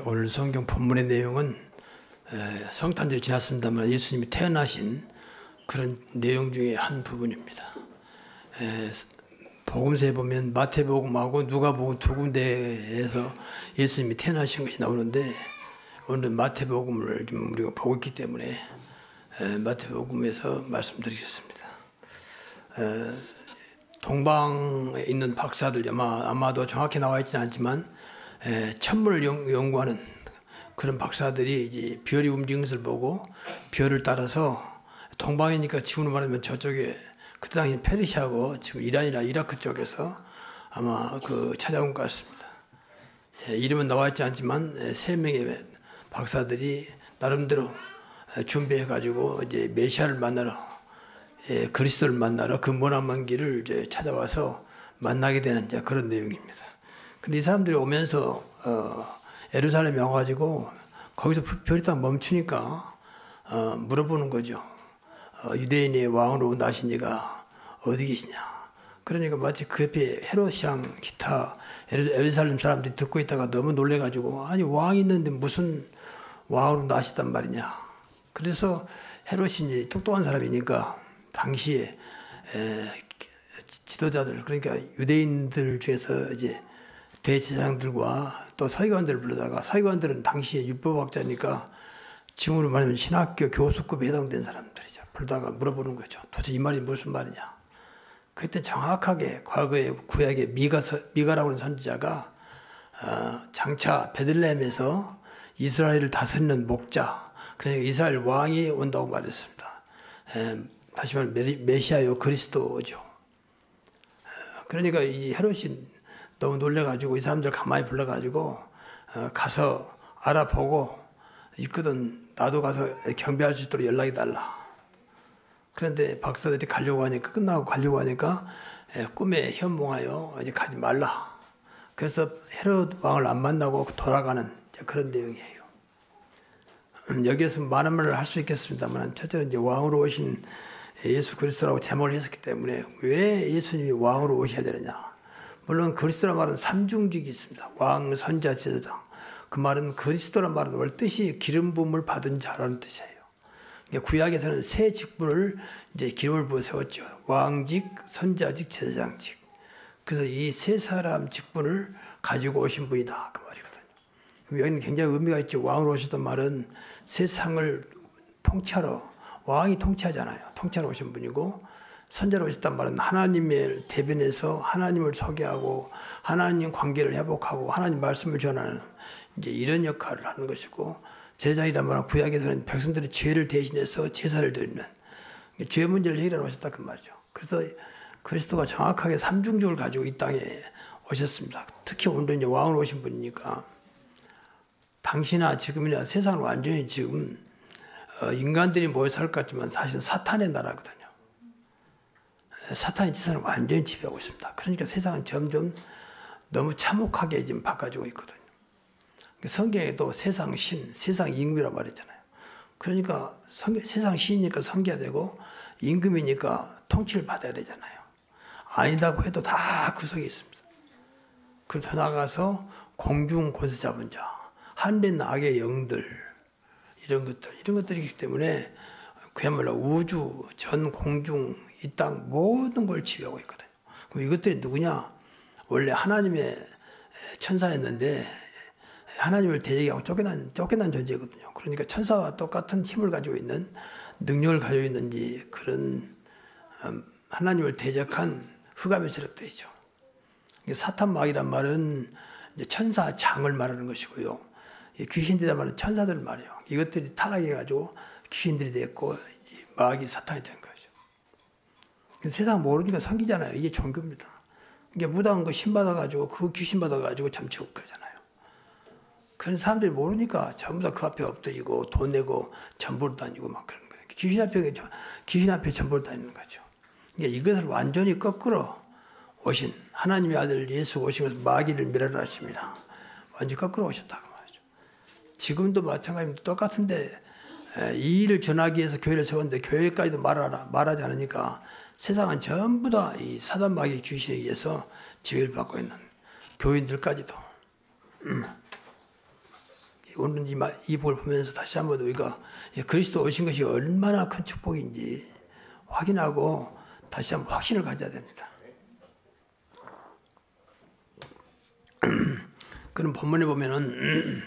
오늘 성경 본문의 내용은 성탄절이 지났습니다만 예수님이 태어나신 그런 내용 중에 한 부분입니다. 복음서에 보면 마태복음하고 누가복음 두 군데에서 예수님이 태어나신 것이 나오는데 오늘 마태복음을 좀 우리가 보고 있기 때문에 마태복음에서 말씀드리겠습니다. 동방에 있는 박사들 아마도 정확히 나와 있지는 않지만 천문을 연구하는 그런 박사들이 이제 별이 움직이는 것을 보고 별을 따라서 동방이니까 지금으로 말하면 저쪽에 그때 당시 페르시아고 지금 이란이나 이라크 쪽에서 아마 찾아온 것 같습니다. 이름은 나와 있지 않지만 세 명의 박사들이 나름대로 준비해 가지고 이제 메시아를 만나러 그리스도를 만나러 그 머나먼 길을 이제 찾아와서 만나게 되는 이제 그런 내용입니다. 근데 이 사람들이 오면서 예루살렘에 와가지고 거기서 별이 딱 멈추니까 물어보는 거죠. 유대인의 왕으로 나신 이가 어디 계시냐. 그러니까 마치 그 옆에 헤롯이랑 기타 예루살렘 사람들이 듣고 있다가 너무 놀래가지고 아니 왕이 있는데 무슨 왕으로 나시단 말이냐. 그래서 헤롯이 이제 똑똑한 사람이니까 당시에 지도자들 그러니까 유대인들 중에서 이제 대제사장들과 또 서기관들을 불러다가 서기관들은 당시에 율법학자니까 지금으로 말하면 신학교 교수급에 해당된 사람들이죠. 불러다가 물어보는 거죠. 도대체 이 말이 무슨 말이냐. 그때 정확하게 과거에 구약의 미가라고 하는 선지자가 장차 베들레헴에서 이스라엘을 다스리는 목자 그러니까 이스라엘 왕이 온다고 말했습니다. 다시 말하면 메시아요 그리스도죠. 그러니까 이 헤롯이 너무 놀래가지고 이 사람들 가만히 불러가지고 가서 알아보고 있거든. 나도 가서 경배할 수 있도록 연락이 달라. 그런데 박사들이 끝나고 가려고 하니까 꿈에 현몽하여 이제 가지 말라. 그래서 헤롯 왕을 안 만나고 돌아가는 그런 내용이에요. 여기에서 많은 말을 할 수 있겠습니다만 첫째로 이제 왕으로 오신 예수 그리스도라고 제목을 했었기 때문에 왜 예수님이 왕으로 오셔야 되느냐. 물론 그리스도란 말은 삼중직이 있습니다. 왕, 선자, 제사장. 그 말은 그리스도란 말은 원 뜻이 기름 부음을 받은 자라는 뜻이에요. 그러니까 구약에서는 세 직분을 이제 기름을 부어 세웠죠. 왕직, 선자직, 제사장직. 그래서 이 세 사람 직분을 가지고 오신 분이다. 그 말이거든요. 그럼 여기는 굉장히 의미가 있죠. 왕으로 오셨던 말은 세상을 통치하러 왕이 통치하잖아요. 통치하러 오신 분이고 선자로 오셨단 말은 하나님을 대변해서 하나님을 소개하고 하나님 관계를 회복하고 하나님 말씀을 전하는 이제 이런 역할을 하는 것이고 제사장이란 말은 구약에서는 백성들의 죄를 대신해서 제사를 드리는 죄 문제를 해결하러 오셨다 그 말이죠. 그래서 그리스도가 정확하게 삼중직을 가지고 이 땅에 오셨습니다. 특히 오늘은 이제 왕으로 오신 분이니까 당시나 지금이나 세상은 완전히 지금 인간들이 모여 살 것 같지만 사실은 사탄의 나라거든요. 사탄의 지상을 완전히 지배하고 있습니다. 그러니까 세상은 점점 너무 참혹하게 지금 바꿔지고 있거든요. 성경에도 세상 신, 세상 임금이라고 말했잖아요. 그러니까 세상 신이니까 섬겨야 되고 임금이니까 통치를 받아야 되잖아요. 아니다고 해도 다 구석에 있습니다. 그리고 더 나아가서 공중 권세 잡은 자, 한된 악의 영들 이런 것들이 있기 때문에 그야말로 우주, 전 공중, 이 땅 모든 걸 지배하고 있거든요. 그럼 이것들이 누구냐? 원래 하나님의 천사였는데 하나님을 대적하고 쫓겨난 존재거든요. 그러니까 천사와 똑같은 힘을 가지고 있는 능력을 가지고 있는지 그런 하나님을 대적한 흑암의 세력들이죠. 사탄 마귀란 말은 이제 천사장을 말하는 것이고요. 귀신들이란 말은 천사들 말이에요. 이것들이 타락해가지고 귀신들이 됐고 마귀 사탄이 된 거죠. 세상 모르니까 섬기잖아요. 이게 종교입니다. 이게 무당한 거 신받아가지고 그 귀신 받아가지고 잠치고 그러잖아요. 그런 사람들이 모르니까 전부 다 그 앞에 엎드리고 돈 내고 전보로 다니고 막 그런 거예요. 귀신 앞에 전보로 다니는 거죠. 그러니까 이것을 완전히 거꾸로 오신 하나님의 아들 예수 오신 것을 마귀를 멸하라 하십니다. 완전히 거꾸로 오셨다고 말이죠. 지금도 마찬가지입니다. 똑같은데 이 일을 전하기 위해서 교회를 세웠는데 교회까지도 말하지 않으니까 세상은 전부 다 이 사단 마귀의 귀신에 의해서 지배를 받고 있는 교인들까지도 오늘 이 복을 보면서 다시 한번 우리가 그리스도 오신 것이 얼마나 큰 축복인지 확인하고 다시 한번 확신을 가져야 됩니다. 그럼 본문에 보면은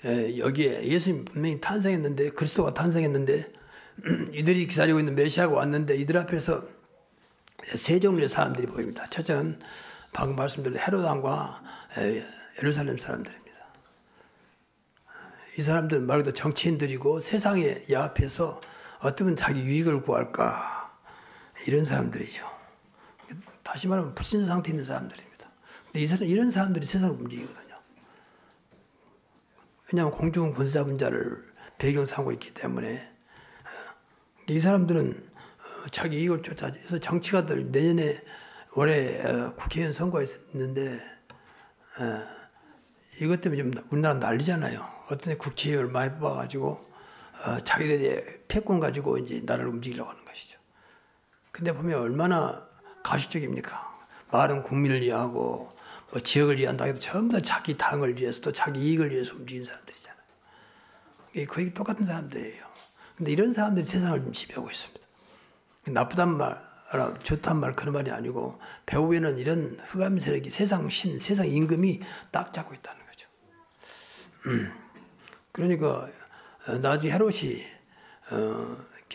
여기에 예수님 분명히 탄생했는데, 그리스도가 탄생했는데 이들이 기다리고 있는 메시아가 왔는데 이들 앞에서 세 종류의 사람들이 보입니다. 첫째는 방금 말씀드린 헤롯 왕과 예루살렘 사람들입니다. 이 사람들은 말 그대로 정치인들이고 세상에 야합해서 어쩌면 자기 유익을 구할까, 이런 사람들이죠. 다시 말하면 불신자 상태에 있는 사람들입니다. 근데 이런 사람들이 세상을 움직이거든요. 왜냐하면 공중 권세 잡은 자를 배경 삼고 있기 때문에. 이 사람들은 자기 이익을 쫓아서, 그래서 정치가들 내년에 올해 국회의원 선거가 있는데 이것 때문에 좀 우리나라 난리잖아요. 어떤 애 국회의원을 많이 뽑아가지고 자기들의 패권 가지고 이제 나라를 움직이려고 하는 것이죠. 근데 보면 얼마나 가식적입니까? 말은 국민을 위하고 뭐 지역을 위한다 해도 전부 다 자기 당을 위해서 또 자기 이익을 위해서 움직이는 사람들이잖아요. 거의 똑같은 사람들이에요. 근데 이런 사람들이 세상을 좀 지배하고 있습니다. 나쁘단 말, 좋단 말 그런 말이 아니고 배후에는 이런 흑암 세력이 세상 임금이 딱 잡고 있다는 거죠. 그러니까 나중에 헤롯이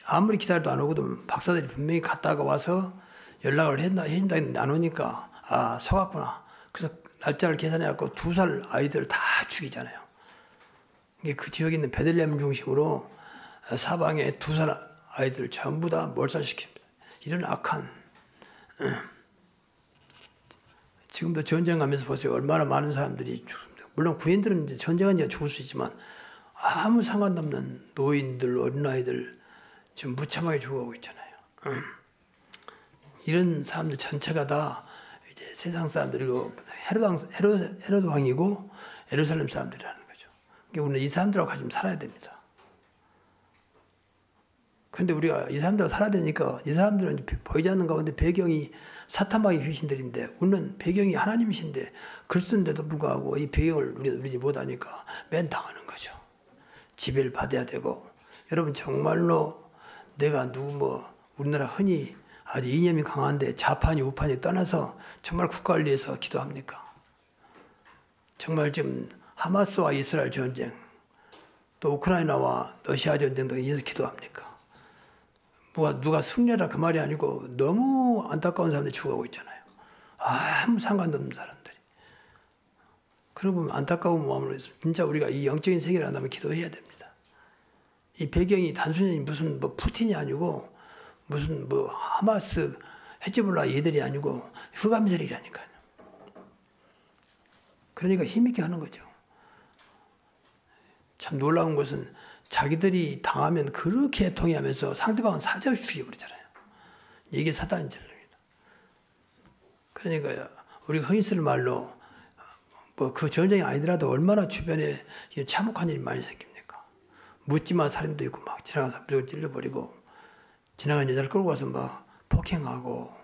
아무리 기다려도 안 오거든 박사들이 분명히 갔다가 와서 연락을 했는데 안 오니까 속았구나. 그래서 날짜를 계산해갖고 2살 아이들 다 죽이잖아요. 그 지역에 있는 베들레헴 중심으로 사방에 2살 아이들을 전부 다 몰살시킵니다. 이런 악한, 지금도 전쟁하면서 보세요. 얼마나 많은 사람들이 죽습니다. 물론 구인들은 이제 전쟁하니까 죽을 수 있지만 아무 상관없는 노인들, 어린아이들 지금 무참하게 죽어가고 있잖아요. 이런 사람들 전체가 다 이제 세상 사람들이고 헤롯 왕이고 예루살렘 사람들이라는 거죠. 그러니까 우리는 이 사람들하고 같이 좀 살아야 됩니다. 그런데 우리가 이 사람들하고 살아야 되니까 이 사람들은 보이지 않는 가운데 배경이 사탄마귀 귀신들인데 우리는 배경이 하나님이신데 그리스도인데도 불구하고 이 배경을 우리가 누리지 못하니까 맨 당하는 거죠. 지배를 받아야 되고. 여러분 정말로 내가 우리나라 흔히 아주 이념이 강한데 좌판이 우판이 떠나서 정말 국가를 위해서 기도합니까? 정말 지금 하마스와 이스라엘 전쟁 또 우크라이나와 러시아 전쟁 등에 의해서 기도합니까? 누가 승리하라 그 말이 아니고 너무 안타까운 사람들이 죽어가고 있잖아요. 아무 상관도 없는 사람들이. 그러고 보면 안타까운 마음으로 진짜 우리가 이 영적인 세계를 한다면 기도해야 됩니다. 이 배경이 단순히 무슨 푸틴이 아니고 무슨 하마스, 헤즈볼라 얘들이 아니고 흑암 세력이라니까요. 그러니까 힘있게 하는 거죠. 참 놀라운 것은 자기들이 당하면 그렇게 통해하면서 상대방은 사자없이 죽여버리잖아요. 이게 사단의 전략입니다. 그러니까 우리가 흔히 쓰는 말로 그 전쟁이 아니더라도 얼마나 주변에 참혹한 일이 많이 생깁니까? 묻지마 살인도 있고 막 지나가서 무조건 찔러버리고 지나간 여자를 끌고 가서 막 폭행하고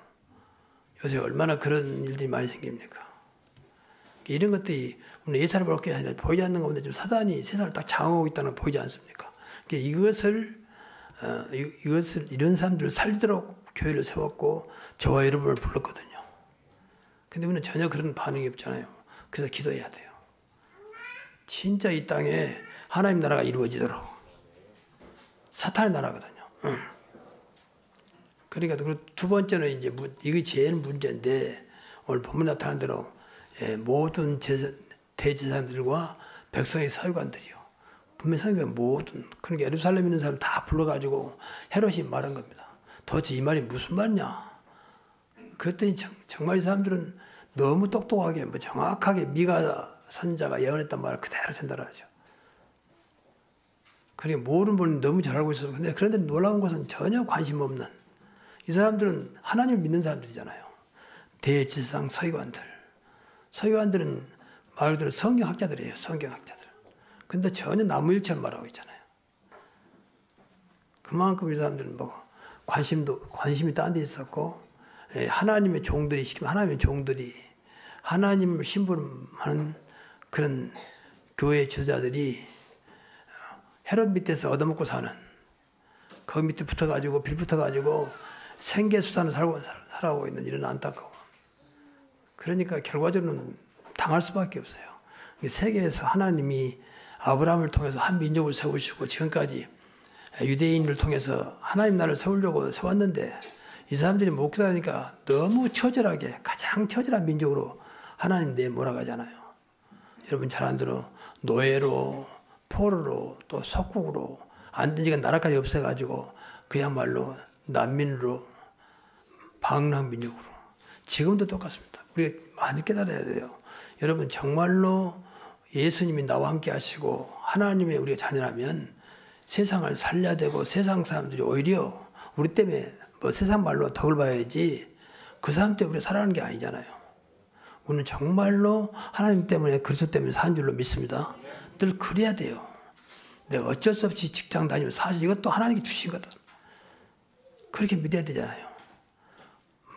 요새 얼마나 그런 일들이 많이 생깁니까? 이런 것들이 우리 예사를 볼 게 아니라 보이지 않는 가운데 좀 사단이 세상을 딱 장악하고 있다는 걸 보이지 않습니까? 이것을 이런 사람들을 살리도록 교회를 세웠고 저와 여러분을 불렀거든요. 근데 우리는 전혀 그런 반응이 없잖아요. 그래서 기도해야 돼요. 진짜 이 땅에 하나님 나라가 이루어지도록. 사탄의 나라거든요. 그러니까 두 번째는 이제 이게 제일 문제인데 오늘 본문 나타난 대로 모든 대제사장들과 백성의 서기관들이요. 분명히 성경에 모든 그러니까 예루살렘에 있는 사람 다 불러가지고 헤롯이 말한 겁니다. 도대체 이 말이 무슨 말이냐? 그랬더니 정말 이 사람들은 너무 똑똑하게 정확하게 미가 선지자가 예언했단 말을 그대로 전달하죠. 그러니까 모르는 분이 너무 잘 알고 있어서 그런데 놀라운 것은 전혀 관심 없는 이 사람들은 하나님을 믿는 사람들이잖아요. 대제사장 서기관들은 말 그대로 성경학자들이에요. 성경학자들. 근데 전혀 나무일처럼 말하고 있잖아요. 그만큼 이 사람들은 관심이 딴 데 있었고 하나님의 종들이 시키면 하나님의 종들이 하나님을 심부름하는 그런 교회 지도자들이 헤롯 밑에서 얻어먹고 사는, 거기 밑에 붙어가지고 빌 붙어가지고 생계수단을 살아가고 있는 이런 안타까움. 그러니까 결과적으로는 당할 수밖에 없어요. 세계에서 하나님이 아브라함을 통해서 한 민족을 세우시고 지금까지 유대인을 통해서 하나님 나라를 세우려고 세웠는데 이 사람들이 못 기다리니까 너무 처절하게 가장 처절한 민족으로 하나님 내에 몰아가잖아요. 여러분 잘 안 들어 노예로 포로로 또 석국으로 안 된 지가 나라까지 없애가지고 그야말로 난민으로 방랑한 민족으로 지금도 똑같습니다. 우리가 많이 깨달아야 돼요. 여러분 정말로 예수님이 나와 함께 하시고 하나님의 우리가 자녀라면 세상을 살려야 되고 세상 사람들이 오히려 우리 때문에 뭐 세상 말로 덕을 봐야지 그 사람 때문에 우리가 살아가는 게 아니잖아요. 우리는 정말로 하나님 때문에 그리스도 때문에 사는 줄로 믿습니다. 늘 그래야 돼요. 내가 어쩔 수 없이 직장 다니면 사실 이것도 하나님이 주신 거다. 그렇게 믿어야 되잖아요.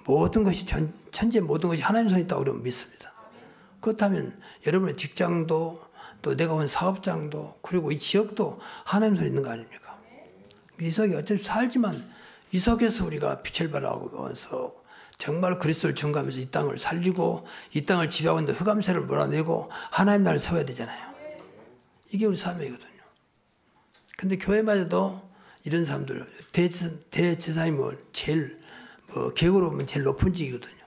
모든 것이 천재 모든 것이 하나님 손에 있다고 그러면 믿습니다. 그렇다면 여러분의 직장도 또 내가 온 사업장도 그리고 이 지역도 하나님 손에 있는 거 아닙니까? 이석이 어차피 살지만 이석에서 우리가 빛을 발하면서 정말 그리스도를 증거하면서 이 땅을 살리고 이 땅을 지배하고 있는 흑암세를 몰아내고 하나님 나라를 세워야 되잖아요. 이게 우리 사명이거든요. 근데 교회마저도 이런 사람들 대제사님은 제일 계급으로 제일 높은 직이거든요.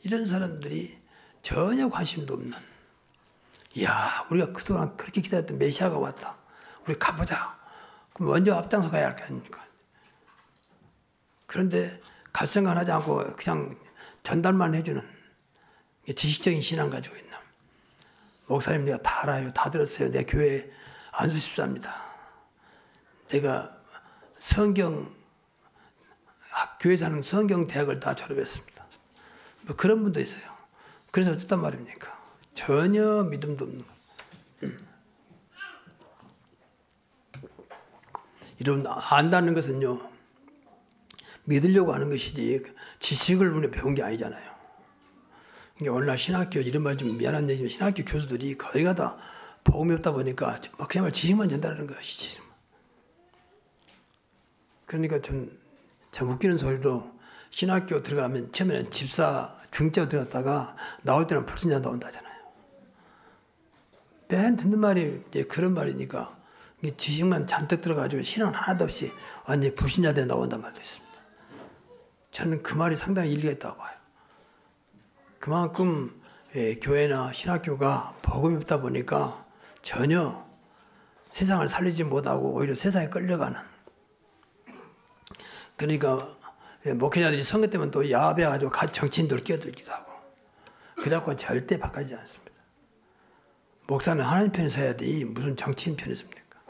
이런 사람들이 전혀 관심도 없는, 이야 우리가 그동안 그렇게 기다렸던 메시아가 왔다. 우리 가보자. 그럼 먼저 앞장서 가야 할 거 아닙니까? 그런데 갈 생각 하지 않고 그냥 전달만 해주는 지식적인 신앙 가지고 있는 목사님 내가 다 알아요. 다 들었어요. 내 교회 안수십사입니다. 내가 교회에서 하는 성경대학을 다 졸업했습니다. 뭐 그런 분도 있어요. 그래서 어쨌단 말입니까? 전혀 믿음도 없는 거예요. 이런 안다는 것은요. 믿으려고 하는 것이지 지식을 우리 배운 게 아니잖아요. 오늘날 신학교 이런 말 좀 미안한 얘기지만 신학교 교수들이 거의가 다 복음이 없다 보니까 그야말로 지식만 전달하는 것이지. 그러니까 참 웃기는 소리로 신학교 들어가면 처음에는 집사 중짜로 들어갔다가 나올 때는 불신자 나온다잖아요. 맨 듣는 말이 이제 그런 말이니까 지식만 잔뜩 들어가지고 신앙 하나도 없이 완전히 불신자 돼 나온단 말도 있습니다. 저는 그 말이 상당히 일리가 있다고 봐요. 그만큼 교회나 신학교가 복음이 없다 보니까 전혀 세상을 살리지 못하고 오히려 세상에 끌려가는. 그러니까 목회자들이 선거 때면 또 야합해가지고 정치인들 끼어들기도 하고 그래갖고 절대 바뀌지 않습니다. 목사는 하나님 편에 서야 돼. 무슨 정치인 편에 섭니까?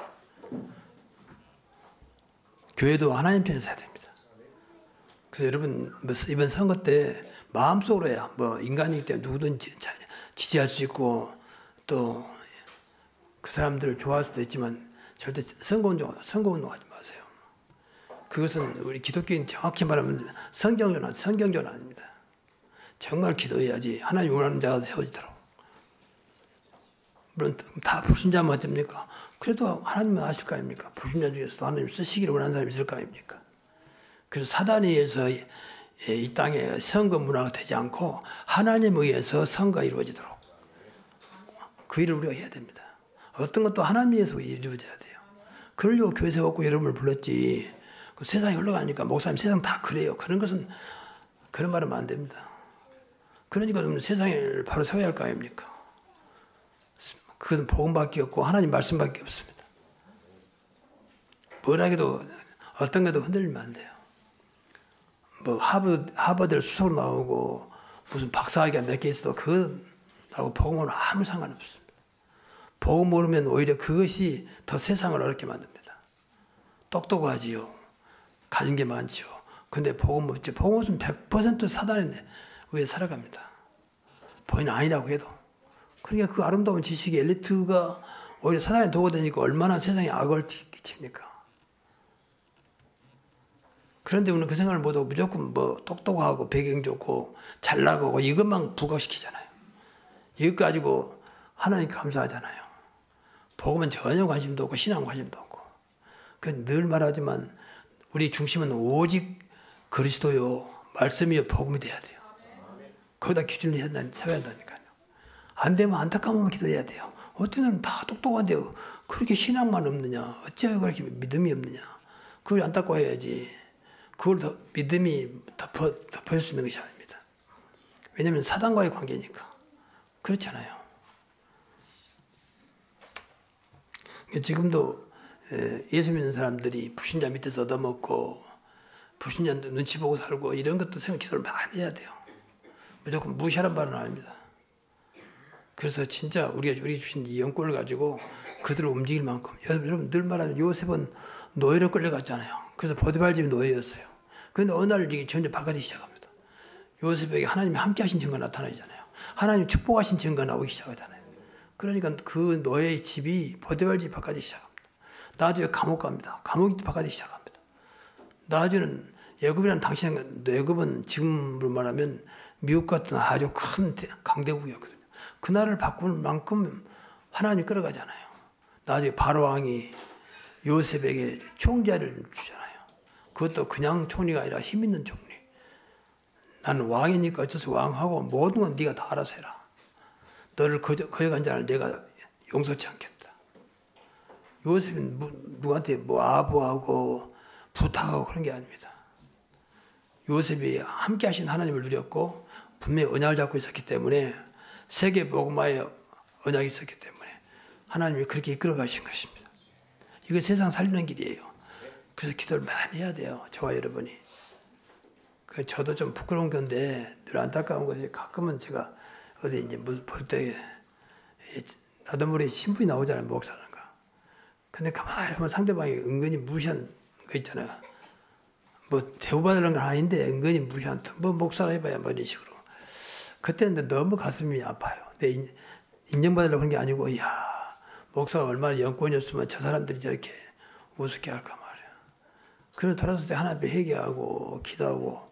교회도 하나님 편에 서야 됩니다. 그래서 여러분 이번 선거 때 마음속으로야 뭐 인간이기 때문에 누구든지 지지할 수 있고 또 그 사람들을 좋아할 수도 있지만 절대 선거운동 하지 마세요. 그것은 우리 기독교인 정확히 말하면 성경전 아닙니다. 정말 기도해야지 하나님 원하는 자가 세워지도록. 물론 다 불신자면 어쩝니까? 그래도 하나님은 아실 거 아닙니까? 불신자 중에서도 하나님 쓰시기를 원하는 사람이 있을 거 아닙니까? 그래서 사단에 의해서 이 땅에 선거 문화가 되지 않고 하나님에 의해서 선거가 이루어지도록 그 일을 우리가 해야 됩니다. 어떤 것도 하나님에 의해서 이루어져야 돼요. 그러려고 교회 세웠고 여러분을 불렀지. 그 세상에 흘러가니까 목사님 세상 다 그래요. 그런 것은 그런 말하면 안 됩니다. 그러니까 세상을 바로 세워야 할 거 아닙니까? 그것은 복음밖에 없고 하나님 말씀밖에 없습니다. 뭘 하기도 어떤 것도 흔들리면 안 돼요. 뭐 하버드 수석으로 나오고 무슨 박사학위가 몇 개 있어도 그거하고 복음은 아무 상관없습니다. 복음 모르면 오히려 그것이 더 세상을 어렵게 만듭니다. 똑똑하지요. 가진 게 많죠. 근데 복음 없지. 복음 없으면 100% 사단에 의해 살아갑니다. 본인 아니라고 해도. 그러니까 그 아름다운 지식의 엘리트가 오히려 사단에 도가 되니까 얼마나 세상에 악을 끼칩니까? 그런데 우리는 그 생각을 못하고 무조건 뭐 똑똑하고 배경 좋고 잘나가고 이것만 부각시키잖아요. 이것 가지고 하나님 감사하잖아요. 복음은 전혀 관심도 없고 신앙 관심도 없고. 늘 말하지만 우리 중심은 오직 그리스도요 말씀이요 복음이 돼야 돼요. 거기다 기준을 세워야 한다니까요. 안 되면 안타까우면 기도해야 돼요. 어떤 사람은 다 똑똑한데 그렇게 신앙만 없느냐, 어찌하여 그렇게 믿음이 없느냐. 그걸 안타까워해야지. 그걸 더 믿음이 덮어줄 수 있는 것이 아닙니다. 왜냐하면 사단과의 관계니까. 그렇잖아요. 지금도 예수 믿는 사람들이 불신자 밑에서 얻어먹고 불신자 눈치 보고 살고 이런 것도 생각 기도를 많이 해야 돼요. 무조건 무시하는 바는 아닙니다. 그래서 진짜 우리가 주신 이 영권을 가지고 그들을 움직일 만큼, 여러분 늘 말하는 요셉은 노예로 끌려갔잖아요. 그래서 보디발 집이 노예였어요. 그런데 어느 날 이게 점점 바뀌기 시작합니다. 요셉에게 하나님이 함께 하신 증거가 나타나잖아요. 하나님 축복하신 증거가 나오기 시작하잖아요. 그러니까 그 노예의 집이 보디발 집 바뀌기 시작합니다. 나중에 감옥 갑니다. 감옥이 바뀌기 시작합니다. 나중에는 애굽이라는 당시에는 애굽은 지금으로 말하면 미국 같은 아주 큰 강대국이었거든요. 그 나라를 바꾸는 만큼 하나님이 끌어가잖아요. 나중에 바로 왕이 요셉에게 총자를 주잖아요. 그것도 그냥 총리가 아니라 힘 있는 총리. 나는 왕이니까 어째서 왕하고 모든 건 네가 다 알아서 해라. 너를 거역한 자를 내가 용서치 않겠다. 요셉이 누구한테 아부하고 부탁하고 그런 게 아닙니다. 요셉이 함께 하신 하나님을 누렸고 분명히 언약을 잡고 있었기 때문에 세계 복음화의 언약이 있었기 때문에 하나님이 그렇게 이끌어 가신 것입니다. 이거 세상 살리는 길이에요. 그래서 기도를 많이 해야 돼요. 저와 여러분이. 저도 좀 부끄러운 건데 늘 안타까운 것이 가끔은 제가 어디 이제 볼 때 나도 모르게 신분이 나오잖아요. 목사는가. 근데 가만히 보면 상대방이 은근히 무시한 거 있잖아요. 뭐 대우받으는 건 아닌데 은근히 무시한 뭐 목사라 해봐야 뭐 이런 식으로. 그때는 너무 가슴이 아파요. 내 인정받으려고 하는 게 아니고 이야 목사가 얼마나 영권이었으면 저 사람들이 저렇게 우습게 할까 말이야. 그래서 돌아섰을 때 하나님께 회개하고 기도하고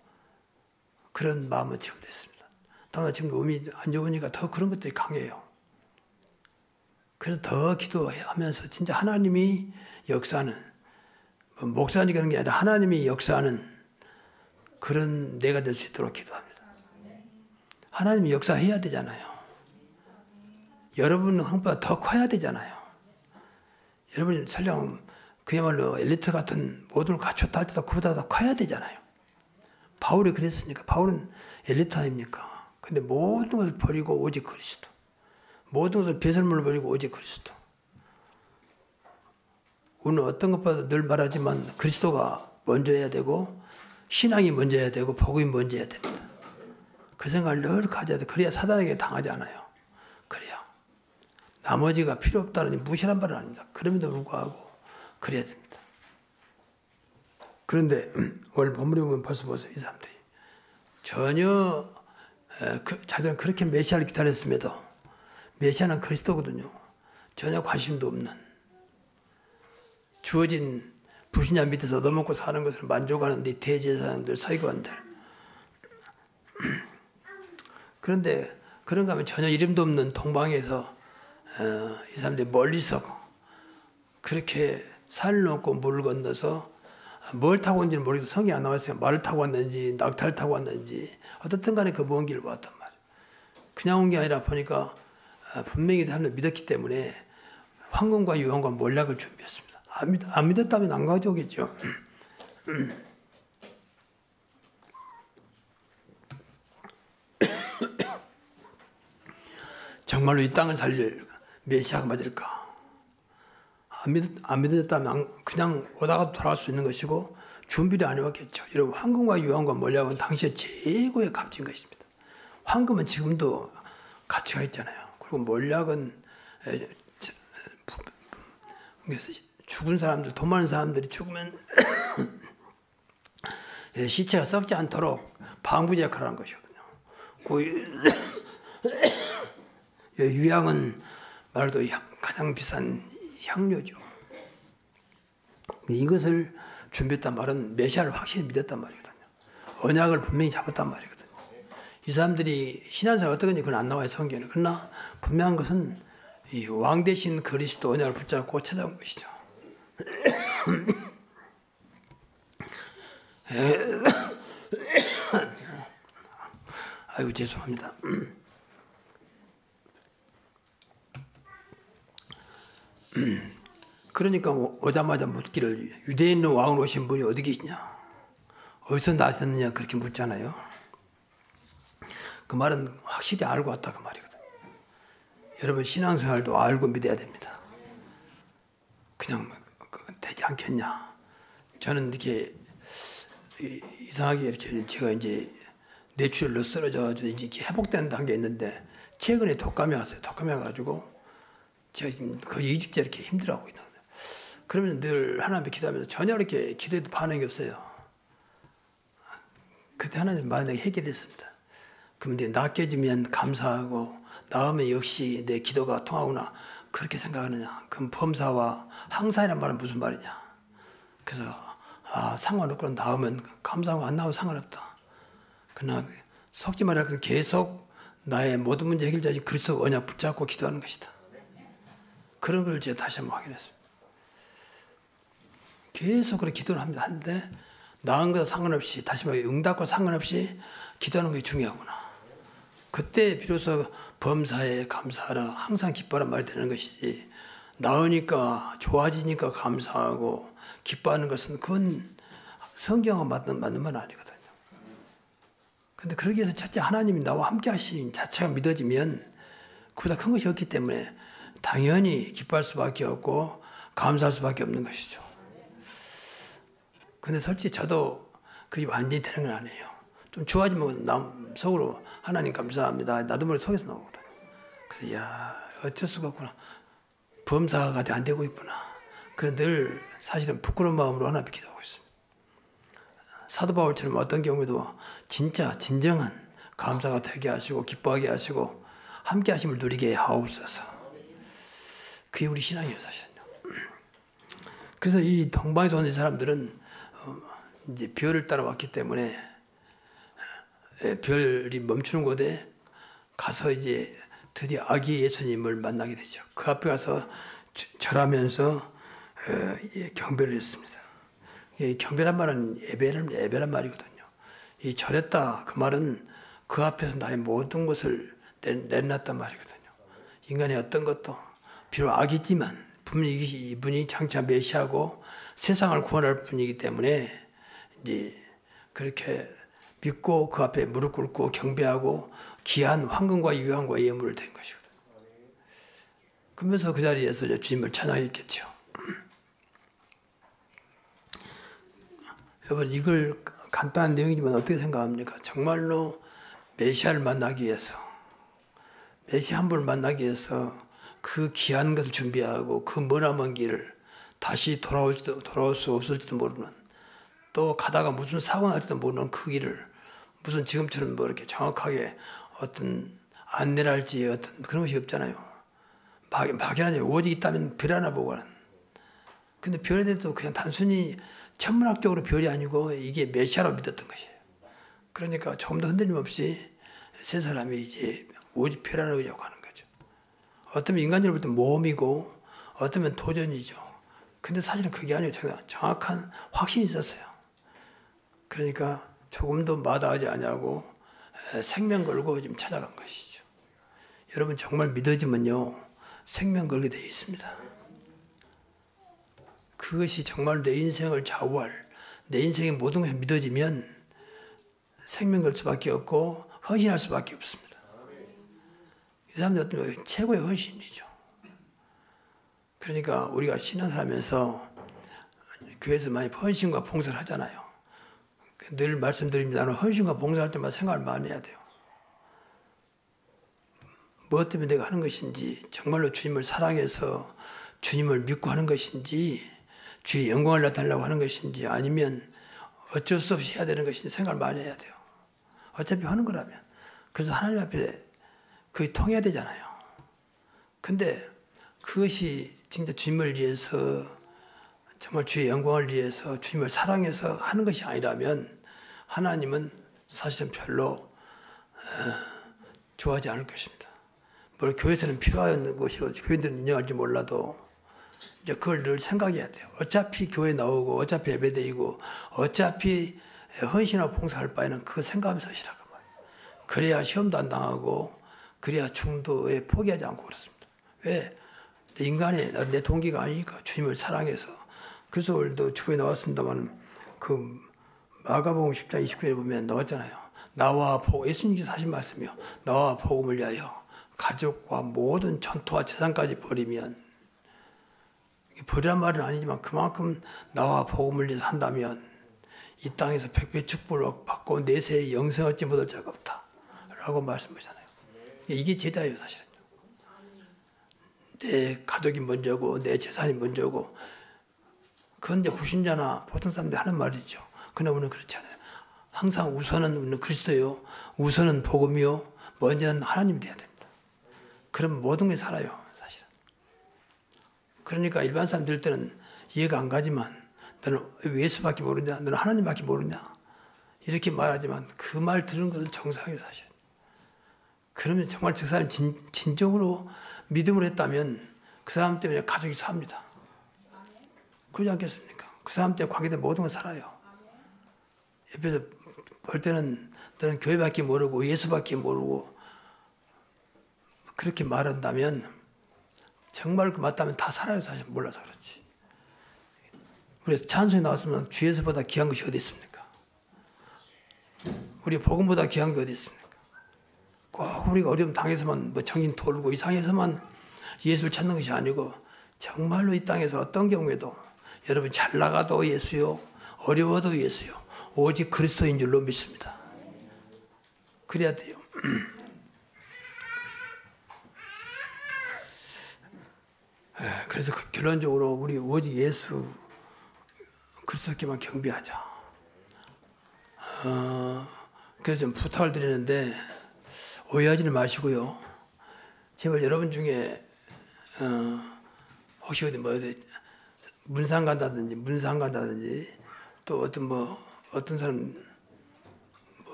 그런 마음은 지금 됐습니다. 다만 지금 몸이 안 좋으니까 더 그런 것들이 강해요. 그래서 더 기도하면서 진짜 하나님이 역사하는 목사님이 그런 게 아니라 하나님이 역사하는 그런 내가 될 수 있도록 기도합니다. 하나님이 역사해야 되잖아요. 여러분 한보다 더 커야 되잖아요. 여러분이 설령 그야말로 엘리트 같은 모든 걸 갖췄다 할 때도 그보다 더 커야 되잖아요. 바울이 그랬으니까 바울은 엘리트 아닙니까? 근데 모든 것을 버리고 오직 그리스도. 모든 것을 배설물을 버리고 오직 그리스도. 우리는 어떤 것보다 늘 말하지만 그리스도가 먼저여야 되고 신앙이 먼저여야 되고 복음이 먼저여야 됩니다. 그 생각을 늘 가져야 돼. 그래야 사단에게 당하지 않아요. 그래야. 나머지가 필요 없다는 무시한 바는 아닙니다. 그럼에도 불구하고 그래야 됩니다. 그런데 오늘 본문에 보면 벌써 보세요. 이 사람들이. 전혀 자기들은 그렇게 메시아를 기다렸음에도 메시아는 그리스도거든요. 전혀 관심도 없는 주어진 불신자 밑에서 얻어먹고 사는 것을 만족하는 이 대제사장들, 서기관들. 그런데 그런가 하면 전혀 이름도 없는 동방에서 이 사람들이 멀리서 그렇게 산을 넘고 물을 건너서 뭘 타고 온지는 모르겠어요. 성이 안 나왔어요. 말을 타고 왔는지 낙타를 타고 왔는지 어떻든 간에 그 먼 길을 왔단 말이에요. 그냥 온 게 아니라 보니까 분명히 사람들 믿었기 때문에 황금과 유황과 몰락을 준비했습니다. 안 믿었다면 안 가져오겠죠. 정말로 이 땅을 살릴 메시아가 맞을까? 안 믿었다면 그냥 오다가 돌아갈 수 있는 것이고 준비를 안 해왔겠죠. 여러분 황금과 유황과 몰락은 당시에 최고의 값진 것입니다. 황금은 지금도 가치가 있잖아요. 그리고 몰락은 죽은 사람들, 돈 많은 사람들이 죽으면 시체가 썩지 않도록 방부제 역할을 하는 것이거든요. 유향은 말도 가장 비싼 향료죠. 이것을 준비했단 말은 메시아를 확실히 믿었단 말이거든요. 언약을 분명히 잡았단 말이거든요. 이 사람들이 신앙생활 어떻게 하는지 그건 안 나와요, 성경에. 그러나 분명한 것은 이 왕 대신 그리스도 언약을 붙잡고 찾아온 것이죠. 아이고 죄송합니다. 그러니까 오자마자 묻기를 유대에 있는 왕으로 오신 분이 어디 계시냐, 어디서 나셨느냐 그렇게 묻잖아요. 그 말은 확실히 알고 왔다 그 말이거든. 여러분 신앙생활도 알고 믿어야 됩니다. 그냥 되지 않겠냐. 저는 이렇게 이상하게 이렇게 제가 이제 뇌출혈로 쓰러져가지고 이제 회복되는 단계에 있는데 최근에 독감이 왔어요. 독감이 와가지고 제가 지금 거의 2주째 이렇게 힘들어하고 있는 거예요. 그러면 늘 하나님께 기도하면서 전혀 이렇게 기도해도 반응이 없어요. 그때 하나님 만약에 해결했습니다. 그럼 이제 낫게지면 감사하고 나으면 역시 내 기도가 통하구나 그렇게 생각하느냐. 그럼 범사와 항사이란 말은 무슨 말이냐. 그래서 상관없고 나으면 감사하고 안 나오면 상관없다. 그러나 속지 말고 계속 나의 모든 문제 해결자지 그리스도 언약 붙잡고 기도하는 것이다. 그런 걸 제가 다시 한번 확인했습니다. 계속 그렇게 기도를 합니다. 하는데 나은 것과 상관없이 다시 말해 응답과 상관없이 기도하는 것이 중요하구나. 그때 비로소 범사에 감사하라 항상 기뻐라 말이 되는 것이지 나으니까 좋아지니까 감사하고 기뻐하는 것은 그건 성경과 맞는 말 아니거든요. 근데 그러기 위해서 첫째 하나님이 나와 함께 하신 자체가 믿어지면 그보다 큰 것이 없기 때문에 당연히 기뻐할 수밖에 없고 감사할 수밖에 없는 것이죠. 근데 솔직히 저도 그게 완전히 되는 건 아니에요. 좀 좋아지면 속으로 하나님 감사합니다. 나도 모르게 속에서 나오거든. 그래서 야 어쩔 수가 없구나. 범사가 안 되고 있구나. 그래서 늘 사실은 부끄러운 마음으로 하나님께 기도하고 있습니다. 사도 바울처럼 어떤 경우에도 진짜 진정한 감사가 되게 하시고 기뻐하게 하시고 함께 하심을 누리게 하옵소서. 그게 우리 신앙이에요 사실은요. 그래서 이 동방에서 온 사람들은 이제 별을 따라왔기 때문에 별이 멈추는 곳에 가서 이제 드디어 아기 예수님을 만나게 되죠. 그 앞에 가서 절하면서 경배를 했습니다. 경배란 말은 예배란 말이거든요. 이 절했다 그 말은 그 앞에서 나의 모든 것을 내놨단 말이거든요. 인간의 어떤 것도 비록 악이지만 분명히 이분이 장차 메시아고 세상을 구원할 분이기 때문에 이제 그렇게 믿고 그 앞에 무릎 꿇고 경배하고 귀한 황금과 유황과 예물을 드린 것이거든요. 그러면서 그 자리에서 주님을 찬양했겠죠. 여러분 이걸 간단한 내용이지만 어떻게 생각합니까? 정말로 메시아를 만나기 위해서 메시아 한 분을 만나기 위해서 그 귀한 것을 준비하고 그 머나먼 길을 다시 돌아올 수 없을지도 모르는 또 가다가 무슨 사고 날지도 모르는 그 길을 무슨 지금처럼 뭐 이렇게 정확하게 어떤 안내랄지 어떤 그런 것이 없잖아요. 막연하게 오직 있다면 별 하나 보고 가는. 근데 별에 대해서 그냥 단순히 천문학적으로 별이 아니고 이게 메시아로 믿었던 것이에요. 그러니까 조금 더 흔들림 없이 세 사람이 이제 오직 별 하나 보자고 하는 거죠. 어쩌면 인간적으로 볼 때 모험이고 어쩌면 도전이죠. 근데 사실은 그게 아니고 제가 정확한 확신이 있었어요. 그러니까 조금도 마다하지 않냐고 생명 걸고 지금 찾아간 것이죠. 여러분 정말 믿어지면요 생명 걸게 되어 있습니다. 그것이 정말 내 인생을 좌우할 내 인생의 모든 것이 믿어지면 생명 걸 수밖에 없고 헌신할 수밖에 없습니다. 이 사람들 어떤 최고의 헌신이죠. 그러니까 우리가 신앙생활하면서 교회에서 많이 헌신과 봉사를 하잖아요. 늘 말씀드립니다. 나는 헌신과 봉사할 때마다 생각을 많이 해야 돼요. 무엇 때문에 내가 하는 것인지 정말로 주님을 사랑해서 주님을 믿고 하는 것인지 주의 영광을 나타내려고 하는 것인지 아니면 어쩔 수 없이 해야 되는 것인지 생각을 많이 해야 돼요. 어차피 하는 거라면. 그래서 하나님 앞에 그게 통해야 되잖아요. 근데 그것이 진짜 주님을 위해서 정말 주의 영광을 위해서 주님을 사랑해서 하는 것이 아니라면 하나님은 사실은 별로 좋아하지 않을 것입니다. 뭐 교회에서는 필요한 것이고 교인들은 인정할지 몰라도 이제 그걸 늘 생각해야 돼요. 어차피 교회 나오고 어차피 예배드리고 어차피 헌신하고 봉사할 바에는 그거 생각하면서 하시라고 말이에요. 그래야 시험도 안 당하고 그래야 중도에 포기하지 않고 그렇습니다. 왜? 인간의 내 동기가 아니니까 주님을 사랑해서. 그래서 오늘도 주에 나왔습니다만 그 마가복음 10장 29절에 보면 나왔잖아요. 나와 복음, 예수님께서 하신 말씀이요. 나와 복음을 위하여 가족과 모든 전토와 재산까지 버리면, 버리란 말은 아니지만 그만큼 나와 복음을 위해서 한다면 이 땅에서 백배 축복을 받고 내세에 영생 얻지 못할 자가 없다 라고 말씀하잖아요. 이게 제자예요. 사실은요. 내 가족이 먼저고 내 재산이 먼저고. 그건 이제 불신자나 보통 사람들이 하는 말이죠. 그러나 우리는 그렇지 않아요. 항상 우선은 우리는 그리스도요, 우선은 복음이요, 먼저는 하나님 돼야 됩니다. 그럼 모든 게 살아요. 사실은. 그러니까 일반 사람 들을 때는 이해가 안 가지만 너는 왜 예수밖에 모르냐, 너는 하나님밖에 모르냐 이렇게 말하지만 그 말 들은 것은 정상이에요. 사실. 그러면 정말 그 사람이 진정으로 믿음을 했다면 그 사람 때문에 가족이 삽니다. 그러지 않겠습니까? 그 사람 때문에 관계된 모든 건 살아요. 옆에서 볼 때는 너는 교회밖에 모르고 예수밖에 모르고 그렇게 말한다면 정말 그 맞다면 다 살아요. 사실 몰라서 그렇지. 그래서 찬송이 나왔으면 주 예수보다 귀한 것이 어디 있습니까? 우리 복음보다 귀한 게 어디 있습니까? 꼭 우리가 어려움 당해서만 뭐 정신 돌고 이상해서만 예수를 찾는 것이 아니고 정말로 이 땅에서 어떤 경우에도 여러분 잘 나가도 예수요, 어려워도 예수요, 오직 그리스도인 줄로 믿습니다. 그래야 돼요. 그래서 결론적으로 우리 오직 예수 그리스도께만 경배하자. 그래서 좀 부탁을 드리는데 오해하지는 마시고요. 제발 여러분 중에 혹시 어디 문상 간다든지 또 어떤 사람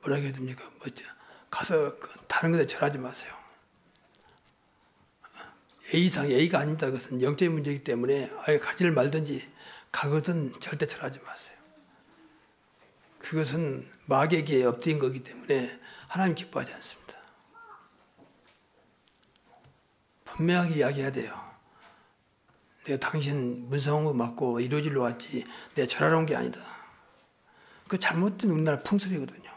뭐라 해야 됩니까? 가서 다른 것에 절하지 마세요. A가 아닙니다. 그것은 영적인 문제이기 때문에 아예 가지를 말든지 가거든 절대 절하지 마세요. 그것은 마귀에게 엎드린 거기 때문에 하나님 기뻐하지 않습니다. 분명하게 이야기해야 돼요. 내가 당신 문상한 거 맞고 이루어지러 왔지 내가 절하러 온 게 아니다. 그 잘못된 우리나라 풍습이거든요.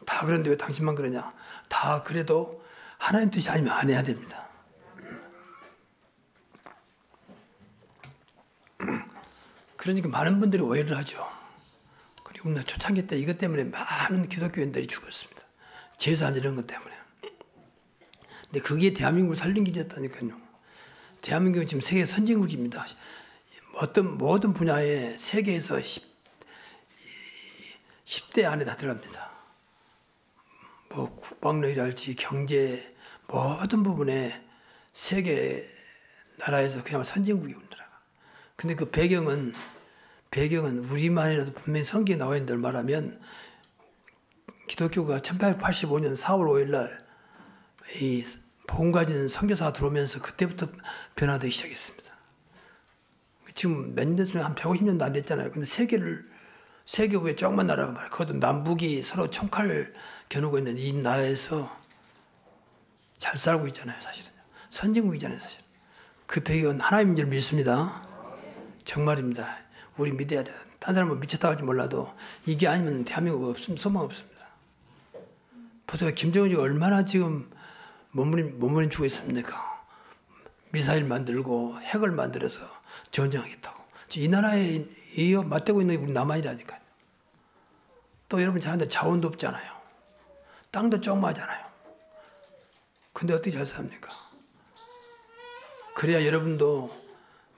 다 그런데 왜 당신만 그러냐. 다 그래도 하나님 뜻이 아니면 안 해야 됩니다. 그러니까 많은 분들이 오해를 하죠. 그리고 우리나라 초창기 때 이것 때문에 많은 기독교인들이 죽었습니다. 제사 안 지르는 것 때문에. 근데 그게 대한민국을 살린 길이었다니까요. 대한민국은 지금 세계 선진국입니다. 모든 분야에 세계에서 10대 안에 다 들어갑니다. 뭐 국방력이랄지 경제 모든 부분에 세계 나라에서 그냥 선진국이 우리나라가. 근데 그 배경은 우리만이라도 분명히 성경에 나와 있는 대로 말하면 기독교가 1885년 4월 5일 날 이 복음 가진 선교사가 들어오면서 그때부터 변화되기 시작했습니다. 지금 몇 년 됐으면 한 150년도 안 됐잖아요. 근데 세계 후에 조그만 나라가 말이에요. 그것도 남북이 서로 총칼을 겨누고 있는 이 나라에서 잘 살고 있잖아요. 사실은. 선진국이잖아요. 사실. 그 배경은 하나님인 줄 믿습니다. 정말입니다. 우리 믿어야 돼요. 딴 사람은 미쳤다 할지 몰라도 이게 아니면 대한민국 소망 없습니다. 벌써 김정은이가 얼마나 지금 몸부림치고 있습니까? 미사일 만들고 핵을 만들어서 전쟁하겠다고. 이 나라에 맞대고 있는 게 우리 남한이라니까요. 또 여러분 저한테 자원도 없잖아요. 땅도 조그마하잖아요. 근데 어떻게 잘 삽니까? 그래야 여러분도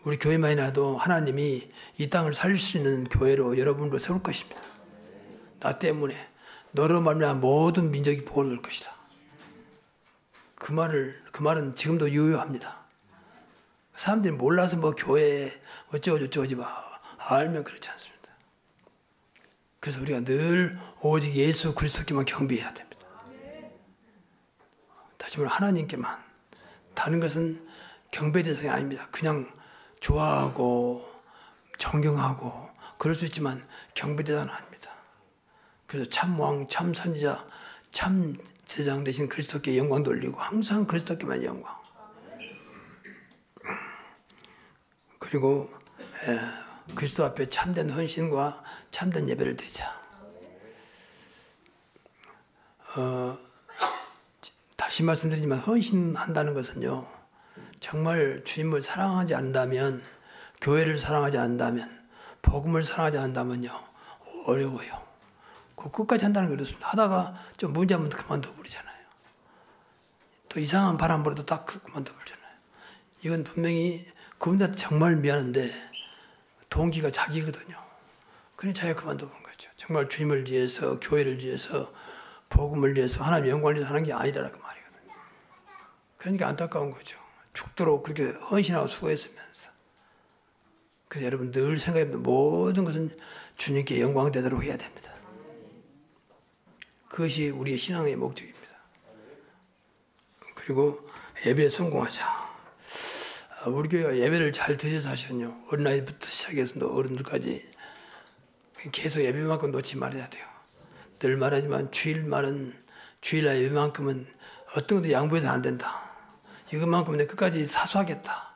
우리 교회만이라도 하나님이 이 땅을 살릴 수 있는 교회로 여러분을 세울 것입니다. 나 때문에 너로 말미암아 모든 민족이 복을 얻을 것이다. 그 말은 지금도 유효합니다. 사람들이 몰라서 뭐 교회 어쩌고저쩌고 하지 마. 알면 그렇지 않습니다. 그래서 우리가 늘 오직 예수 그리스도께만 경배해야 됩니다. 하지만 하나님께만. 다른 것은 경배 대상이 아닙니다. 그냥 좋아하고 존경하고 그럴 수 있지만 경배 대상은 아닙니다. 그래서 참 왕, 참 선지자, 참 제장 되신 그리스도께 영광 돌리고 항상 그리스도께만 영광. 그리고 그리스도 앞에 참된 헌신과 참된 예배를 드리자. 다시 말씀드리지만 헌신한다는 것은요, 정말 주님을 사랑하지 않는다면, 교회를 사랑하지 않는다면, 복음을 사랑하지 않는다면요, 어려워요. 그 끝까지 한다는 게 어렵습니다. 하다가 좀 문제하면 그만둬 버리잖아요. 또 이상한 바람 불어도 딱 그만둬 버리잖아요. 이건 분명히 그분한테 정말 미안한데 동기가 자기거든요. 그러니 자기가 그만둬 버린 거죠. 정말 주님을 위해서, 교회를 위해서, 복음을 위해서, 하나님 영광을 위해서 하는 게 아니라고 말이거든요. 그러니까 안타까운 거죠. 죽도록 그렇게 헌신하고 수고했으면서. 그래서 여러분 늘 생각해보면 모든 것은 주님께 영광되도록 해야 됩니다. 그것이 우리의 신앙의 목적입니다. 그리고 예배에 성공하자. 우리 교회가 예배를 잘 드려서 하시면요, 어린아이부터 시작해서 어른들까지 계속 예배만큼 놓지 말아야 돼요. 늘 말하지만 주일날 예배만큼은 어떤 것도 양보해서 안 된다. 이것만큼은 내가 끝까지 사수하겠다.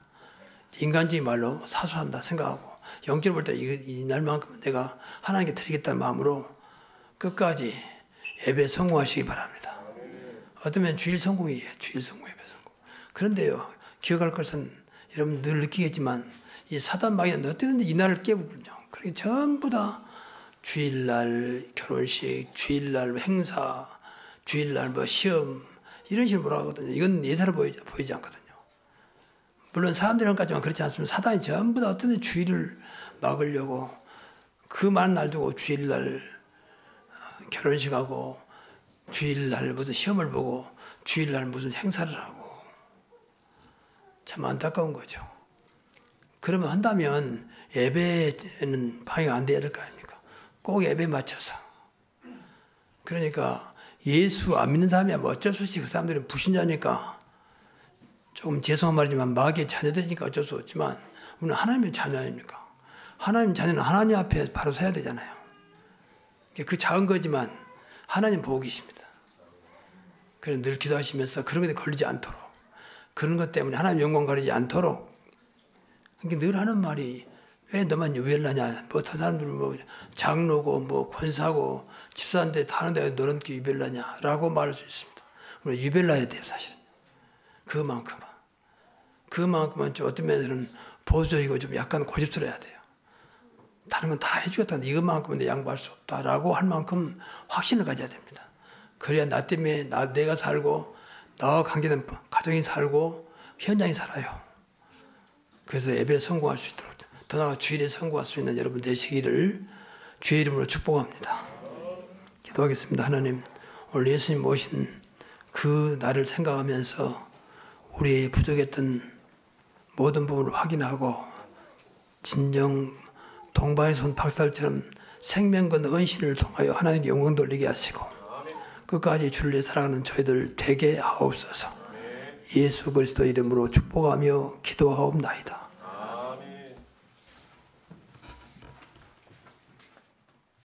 인간적인 말로 사수한다 생각하고, 영적으로 볼 때 이 날만큼은 내가 하나님께 드리겠다는 마음으로 끝까지 예배에 성공하시기 바랍니다. 어쩌면 주일 성공이에요. 주일 성공, 예배 성공. 그런데요, 기억할 것은 여러분 늘 느끼겠지만 이 사단 마귀는 어떻게든지 이 날을 깨부르죠. 그러니 전부 다 주일날 결혼식, 주일날 행사, 주일날 뭐 시험 이런 식으로 뭐라 하거든요. 이건 예사로 보이지 않거든요. 물론 사람들한테까지만 그렇지 않습니다. 사단이 전부 다 어떤 주일을 막으려고 그 많은 날 두고 주일날 결혼식하고 주일날 무슨 시험을 보고 주일날 무슨 행사를 하고 참 안타까운 거죠. 그러면 한다면 예배는 방해가 안 돼야 될 거 아닙니까? 꼭 예배에 맞춰서. 그러니까 예수 안 믿는 사람이야 뭐 어쩔 수 없이 그 사람들은 불신자니까 조금 죄송한 말이지만 마귀의 자녀들이니까 어쩔 수 없지만 우리는 하나님의 자녀 아닙니까? 하나님 자녀는 하나님 앞에 바로 서야 되잖아요. 그 작은 거지만 하나님 보고 계십니다. 그래서 늘 기도하시면서 그런 것에 걸리지 않도록, 그런 것 때문에 하나님 영광 가리지 않도록. 그러니까 늘 하는 말이 왜 너만 유별나냐? 뭐 다른 사람들은 뭐 장로고 뭐 권사고 집사인데 다 하는데 너는 유별나냐라고 말할 수 있습니다. 우리 유별나야 돼요, 사실은. 그만큼은 좀 어떤 면에서는 보수적이고 좀 약간 고집스러워야 돼요. 다른 건 다 해주겠다는데 이것만큼은 내 양보할 수 없다라고 할 만큼 확신을 가져야 됩니다. 그래야 나 때문에 내가 살고 나와 관계된 가정이 살고 현장이 살아요. 그래서 예배에 성공할 수 있도록, 더 나아가 주일에 성공할 수 있는 여러분 되시기를 주의 이름으로 축복합니다. 기도하겠습니다. 하나님, 오늘 예수님 모신 그 날을 생각하면서 우리의 부족했던 모든 부분을 확인하고 진정 동방에서 온 박살처럼 생명건 은신을 통하여 하나님께 영광 돌리게 하시고 끝까지 주를 위해 살아가는 저희들 되게 하옵소서. 예수 그리스도 이름으로 축복하며 기도하옵나이다.